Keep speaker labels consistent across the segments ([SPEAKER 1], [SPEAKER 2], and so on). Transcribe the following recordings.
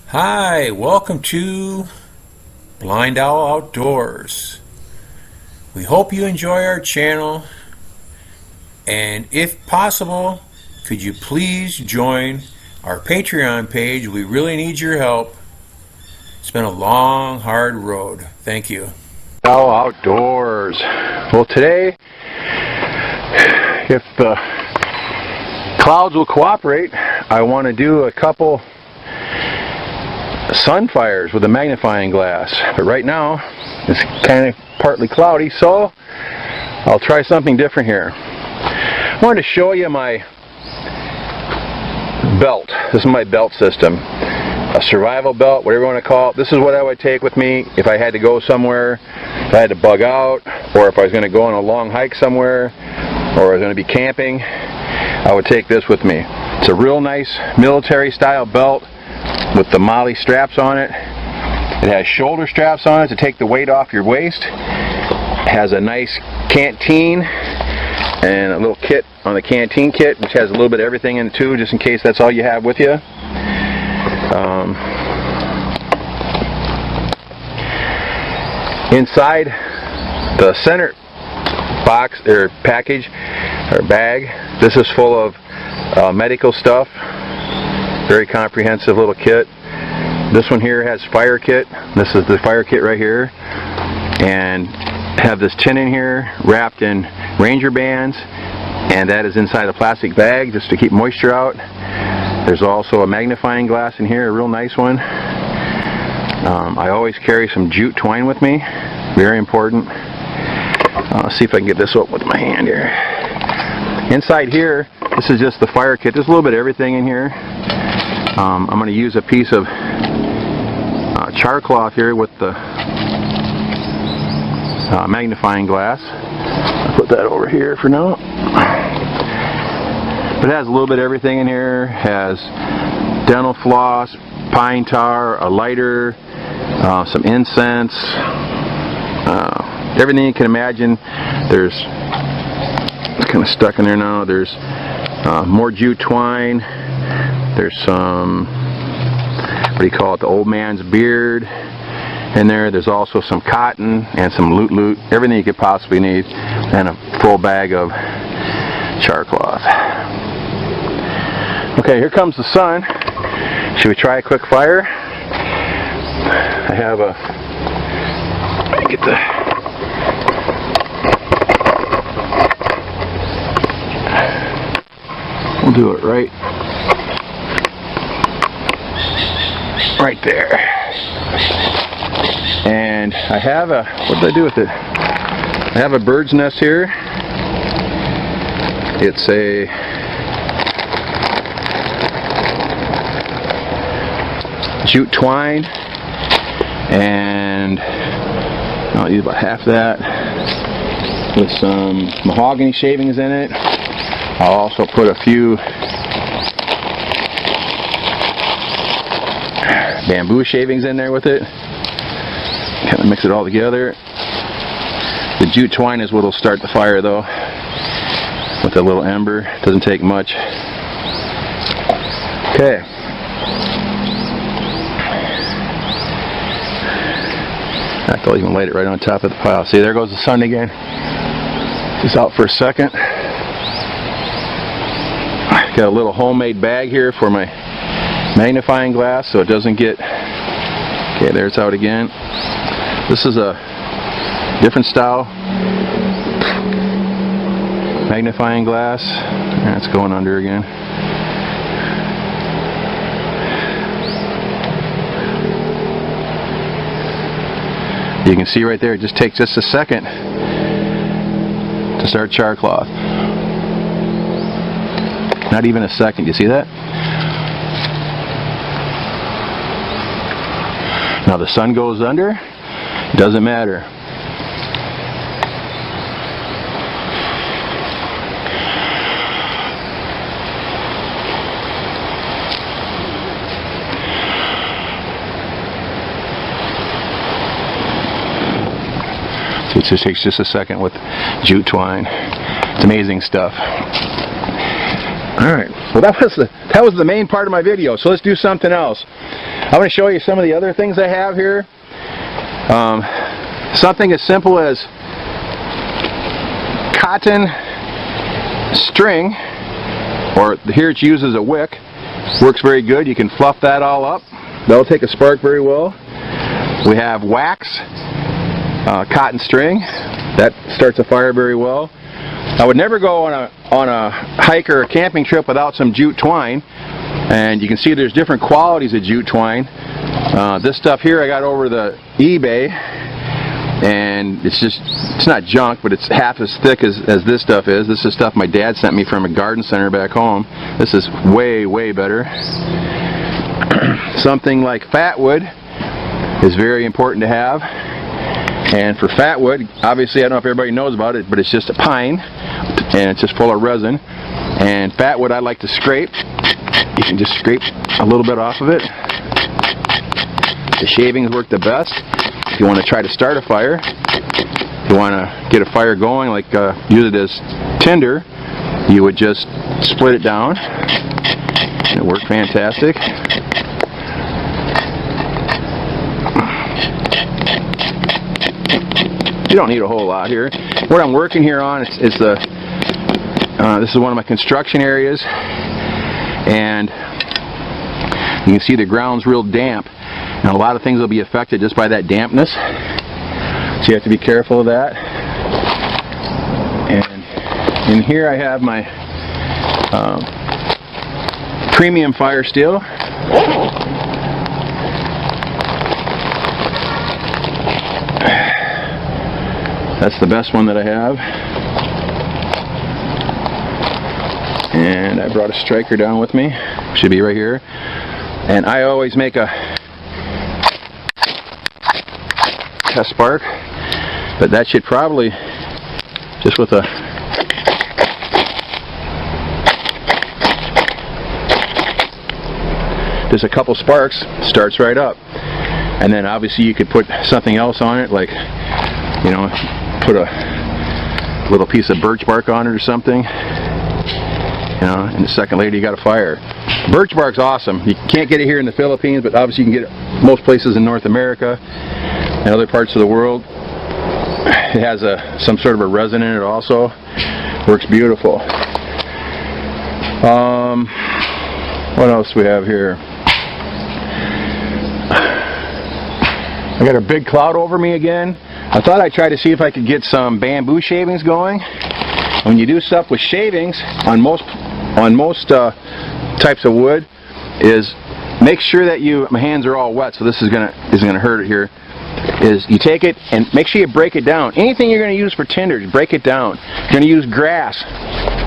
[SPEAKER 1] Hi, welcome to BlindOwl Outdoors. We hope you enjoy our channel, and if possible, could you please join our Patreon page? We really need your help. It's been a long, hard road. Thank you.
[SPEAKER 2] BlindOwl Outdoors. Well, today, if the clouds will cooperate, I want to do a couple sun fires with a magnifying glass. But right now, it's kind of partly cloudy, so I'll try something different here. I wanted to show you my belt. This is my belt system. A survival belt, whatever you want to call it. This is what I would take with me if I had to go somewhere, if I had to bug out, or if I was going to go on a long hike somewhere, or I was going to be camping. I would take this with me. It's a real nice military style belt with the MOLLE straps on it. It has shoulder straps on it to take the weight off your waist. It has a nice canteen and a little kit on the canteen kit, which has a little bit of everything in it too, just in case that's all you have with you. Inside the center box or package or bag, this is full of medical stuff. Very comprehensive little kit. This one here has fire kit. This is the fire kit right here, and have this tin in here wrapped in ranger bands, and that is inside a plastic bag just to keep moisture out. There's also a magnifying glass in here, a real nice one. I always carry some jute twine with me, very important. Let's see if I can get this open with my hand here. Inside here, this is just the fire kit. There's a little bit of everything in here. I'm going to use a piece of char cloth here with the magnifying glass. I'll put that over here for now. But it has a little bit of everything in here. It has dental floss, pine tar, a lighter, some incense, everything you can imagine. There's, it's kind of stuck in there now. There's more jute twine. There's some, what do you call it, the old man's beard in there. There's also some cotton and some loot, everything you could possibly need, and a full bag of char cloth. Okay, here comes the sun. Should we try a quick fire? I have a, get the, we'll do it right there. And I have a, what did I do with it? I have a bird's nest here. It's a jute twine, and I'll use about half that with some mahogany shavings in it. I'll also put a few bamboo shavings in there with it. Kind of mix it all together. The jute twine is what will start the fire though, with a little ember. Doesn't take much. Okay. In fact, I'll even light it right on top of the pile. See, there goes the sun again. Just out for a second. Got a little homemade bag here for my magnifying glass so it doesn't get, okay, there it's out again. This is a different style magnifying glass, and it's going under again. You can see right there, it just takes just a second to start char cloth. Not even a second, you see that? Now the sun goes under, it doesn't matter. So it just takes just a second with jute twine. It's amazing stuff. Alright, well that was the main part of my video, so let's do something else. I'm going to show you some of the other things I have here. Something as simple as cotton string, or here it's used as a wick. Works very good. You can fluff that all up. That'll take a spark very well. We have wax cotton string. That starts a fire very well. I would never go on a hike or a camping trip without some jute twine, and you can see there's different qualities of jute twine. This stuff here I got over the eBay, and it's not junk, but it's half as thick as this stuff is. This is stuff my dad sent me from a garden center back home. This is way better. Something like fatwood is very important to have. And for fatwood, obviously I don't know if everybody knows about it, but it's just a pine, and it's just full of resin. And fatwood I like to scrape. You can just scrape a little bit off of it. The shavings work the best. If you want to try to start a fire, if you want to get a fire going, like use it as tinder, you would just split it down. It worked fantastic. You don't need a whole lot here. What I'm working here on is this is one of my construction areas, and you can see the ground's real damp, and a lot of things will be affected just by that dampness, so you have to be careful of that. And in here I have my premium fire steel. That's the best one that I have. And I brought a striker down with me. Should be right here. And I always make a test spark, but that should probably, just with a just a couple sparks, starts right up. And then obviously you could put something else on it, like, you know, put a little piece of birch bark on it or something, you know, and a second later you got a fire. Birch bark's awesome. You can't get it here in the Philippines, but obviously you can get it most places in North America and other parts of the world. It has some sort of a resin in it also. Works beautiful. What else do we have here? I got a big cloud over me again. I thought I'd try to see if I could get some bamboo shavings going. When you do stuff with shavings on most types of wood, is make sure that my hands are all wet, so this is gonna hurt it here. Is you take it and make sure you break it down. Anything you're going to use for tinder, break it down. You're going to use grass,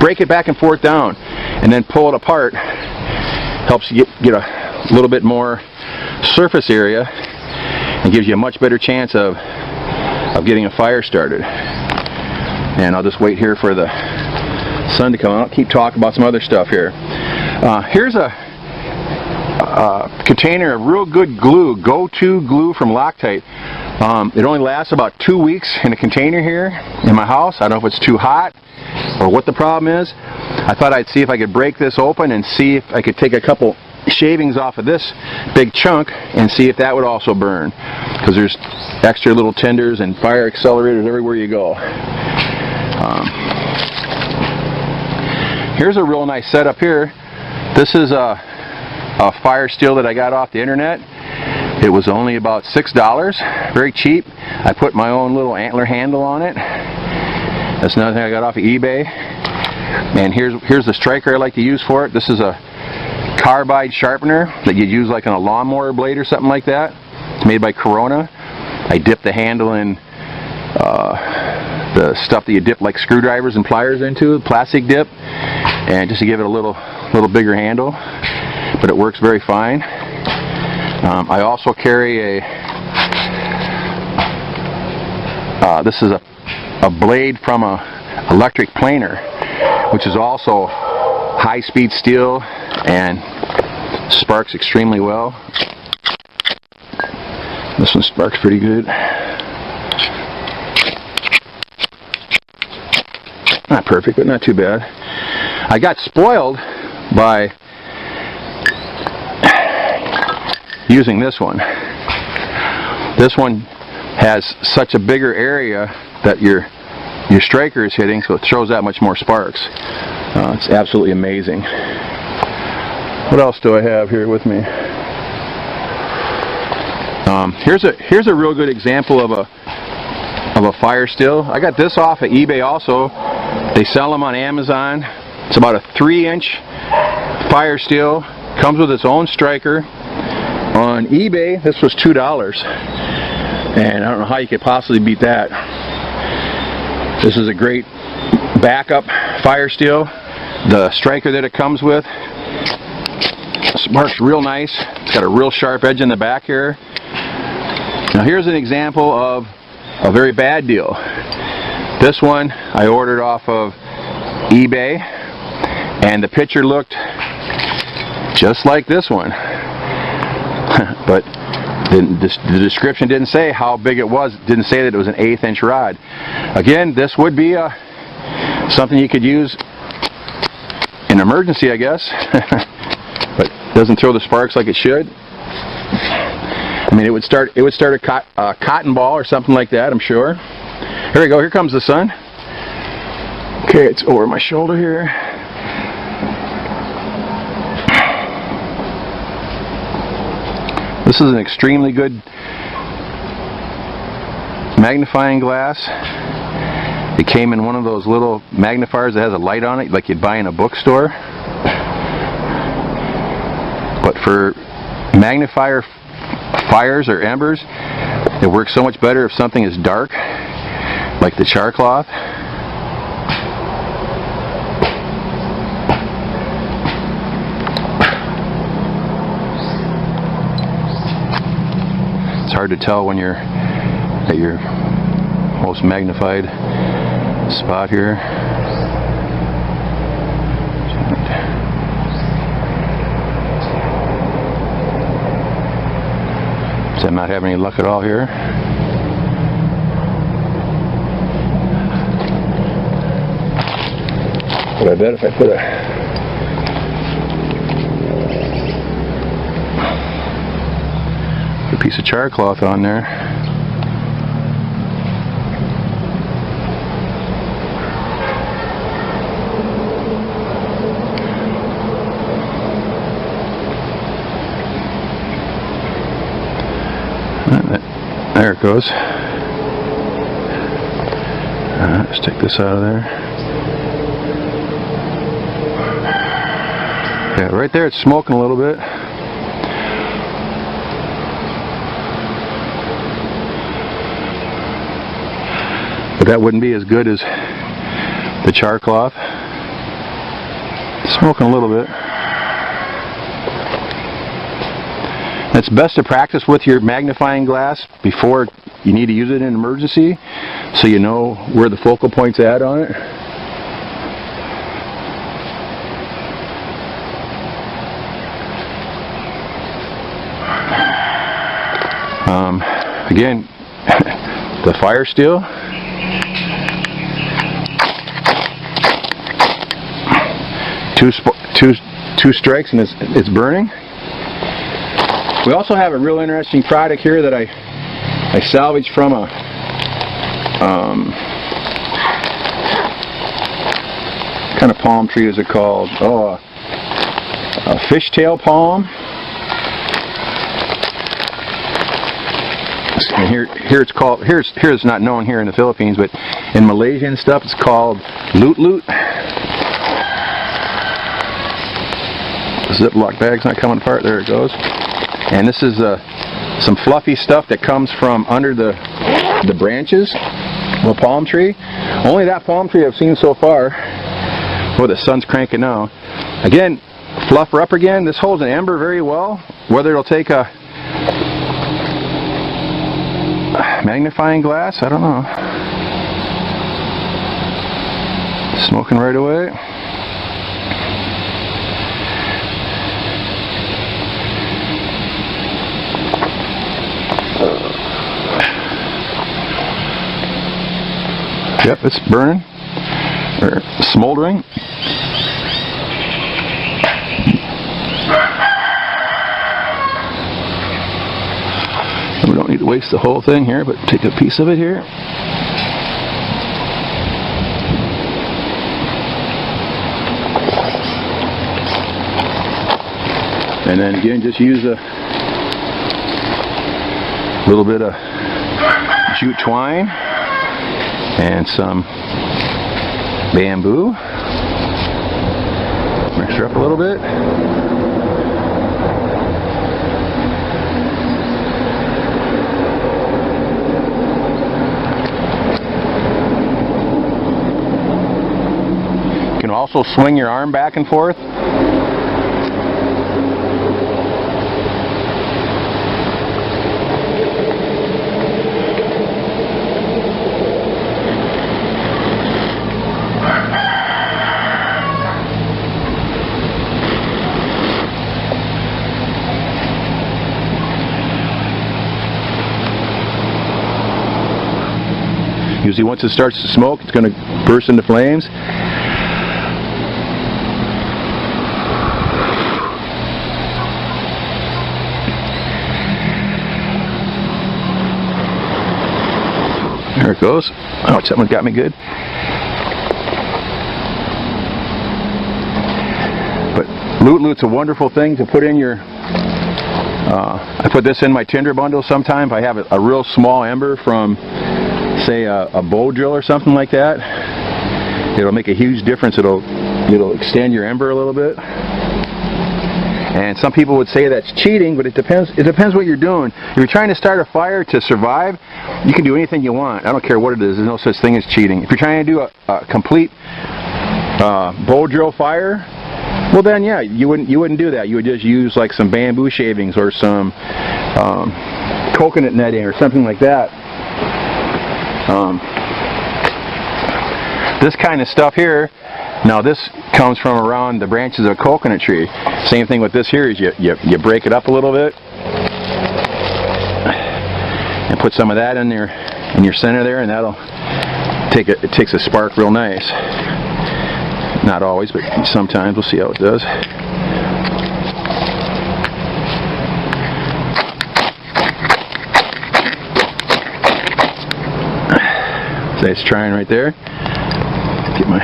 [SPEAKER 2] break it back and forth down, and then pull it apart. Helps you get a little bit more surface area, and gives you a much better chance of getting a fire started. And I'll just wait here for the sun to come out. Keep talking about some other stuff here. Here's a container of real good glue, go-to glue from Loctite. It only lasts about 2 weeks in a container here in my house. I don't know if it's too hot or what the problem is. I thought I'd see if I could break this open and see if I could take a couple shavings off of this big chunk and see if that would also burn, because there's extra little tinders and fire accelerators everywhere you go. Here's a real nice setup here. This is a fire steel that I got off the internet. It was only about $6, very cheap. I put my own little antler handle on it. That's another thing I got off of eBay. And here's the striker I like to use for it. This is a carbide sharpener that you'd use like on a lawnmower blade or something like that. It's made by Corona. I dip the handle in the stuff that you dip like screwdrivers and pliers into, plastic dip, and just to give it a little bigger handle. But it works very fine. I also carry this is a blade from a electric planer, which is also high-speed steel and sparks extremely well. This one sparks pretty good. Not perfect, but not too bad. I got spoiled by using this one. This one has such a bigger area that your striker is hitting, so it throws that much more sparks. It's absolutely amazing. What else do I have here with me? Here's a real good example of a fire still. I got this off of eBay also. They sell them on Amazon. It's about a 3-inch fire still. Comes with its own striker. On eBay, this was $2, and I don't know how you could possibly beat that. This is a great backup fire still. The striker that it comes with sparks real nice. It's got a real sharp edge in the back here. Now here's an example of a very bad deal. This one I ordered off of eBay, and the picture looked just like this one. But the description didn't say how big it was. It didn't say that it was an 1/8 inch rod. Again, this would be something you could use in emergency, I guess. But it doesn't throw the sparks like it should. I mean, it would start a cotton ball or something like that, I'm sure. Here we go. Here comes the sun. Okay, it's over my shoulder here. This is an extremely good magnifying glass. It came in one of those little magnifiers that has a light on it, like you'd buy in a bookstore. But for magnifier fires or embers, it works so much better if something is dark, like the char cloth. It's hard to tell when you're at your most magnified spot here. So I'm not having any luck at all here. But I bet if I put a piece of char cloth on there, there it goes. Let's take this out of there. Yeah, right there it's smoking a little bit. But that wouldn't be as good as the char cloth. It's smoking a little bit. It's best to practice with your magnifying glass before you need to use it in an emergency, so you know where the focal point's at on it. Again, the fire steel. Two strikes and it's burning. We also have a real interesting product here that I salvaged from a kind of palm tree is it called? Oh, a fishtail palm. And here it's called. Here it's not known here in the Philippines, but in Malaysia and stuff it's called loot loot. The Ziploc bag's not coming apart. There it goes. And this is some fluffy stuff that comes from under the branches of a palm tree. Only that palm tree I've seen so far. Boy, the sun's cranking now. Again, fluff her up again. This holds an ember very well. Whether it'll take a magnifying glass, I don't know. Smoking right away. Yep, it's burning, or smoldering. waste the whole thing here, but take a piece of it here. And then again, just use a little bit of jute twine and some bamboo. Mix her up a little bit. You can also swing your arm back and forth. Usually once it starts to smoke, it's going to burst into flames. There it goes. Oh, someone got me good. But Loot's a wonderful thing to put in your... I put this in my tinder bundle sometimes. I have a real small ember from, say, a bow drill or something like that. It'll make a huge difference. It'll extend your ember a little bit. And some people would say that's cheating, but it depends what you're doing. If you're trying to start a fire to survive, you can do anything you want. I don't care what it is. There's no such thing as cheating. If you're trying to do a complete bow drill fire, well then yeah, you wouldn't do that. You would just use like some bamboo shavings or some coconut netting or something like that. This kind of stuff here, now this comes from around the branches of a coconut tree. Same thing with this here is you break it up a little bit and put some of that in there in your center there, and that'll it takes a spark real nice. Not always, but sometimes. We'll see how it does. Nice trying right there. Get my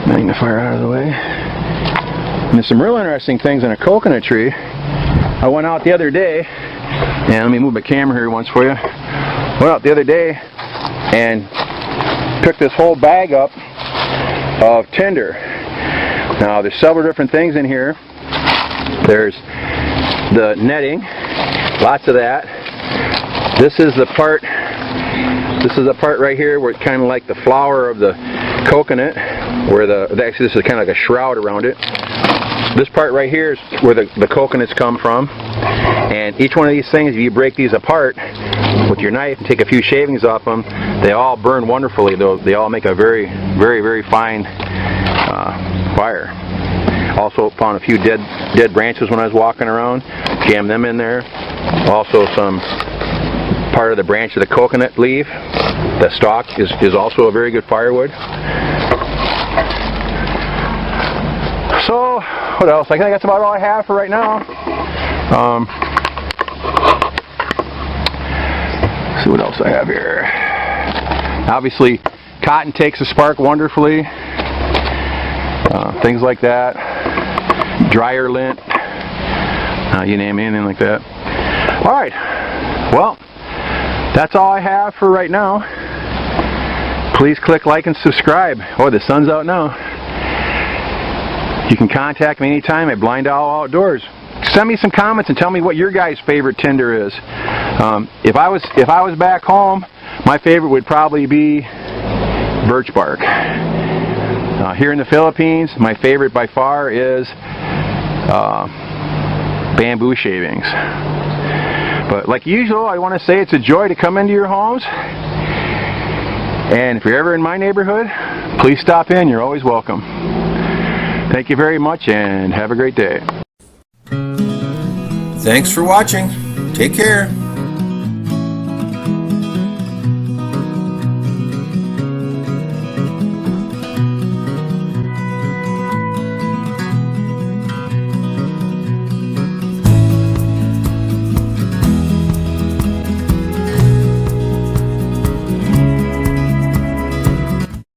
[SPEAKER 2] magnifier out of the way. And there's some real interesting things in a coconut tree. I went out the other day, and let me move my camera here once for you. Went out the other day and picked this whole bag up of tinder. Now there's several different things in here. There's the netting, lots of that. This is the part right here where it's kind of like the flower of the coconut, where actually this is kind of like a shroud around it. This part right here is where the coconuts come from. And each one of these things, if you break these apart with your knife and take a few shavings off them, they all burn wonderfully. They all make a very, very, very fine fire. Also found a few dead branches when I was walking around, jammed them in there. Also some part of the branch of the coconut leaf, the stalk is also a very good firewood. So what else? I think that's about all I have for right now. Let's see what else I have here. Obviously cotton takes a spark wonderfully. Things like that. Dryer lint. You name anything like that. Alright. Well, that's all I have for right now. Please click like and subscribe. Oh, the sun's out now. You can contact me anytime at BlindOwl Outdoors. Send me some comments and tell me what your guys' favorite tinder is. If I was back home, my favorite would probably be birch bark. Here in the Philippines, my favorite by far is bamboo shavings. But like usual, I want to say it's a joy to come into your homes. And if you're ever in my neighborhood, please stop in. You're always welcome. Thank you very much and have a great day.
[SPEAKER 1] Thanks for watching. Take care.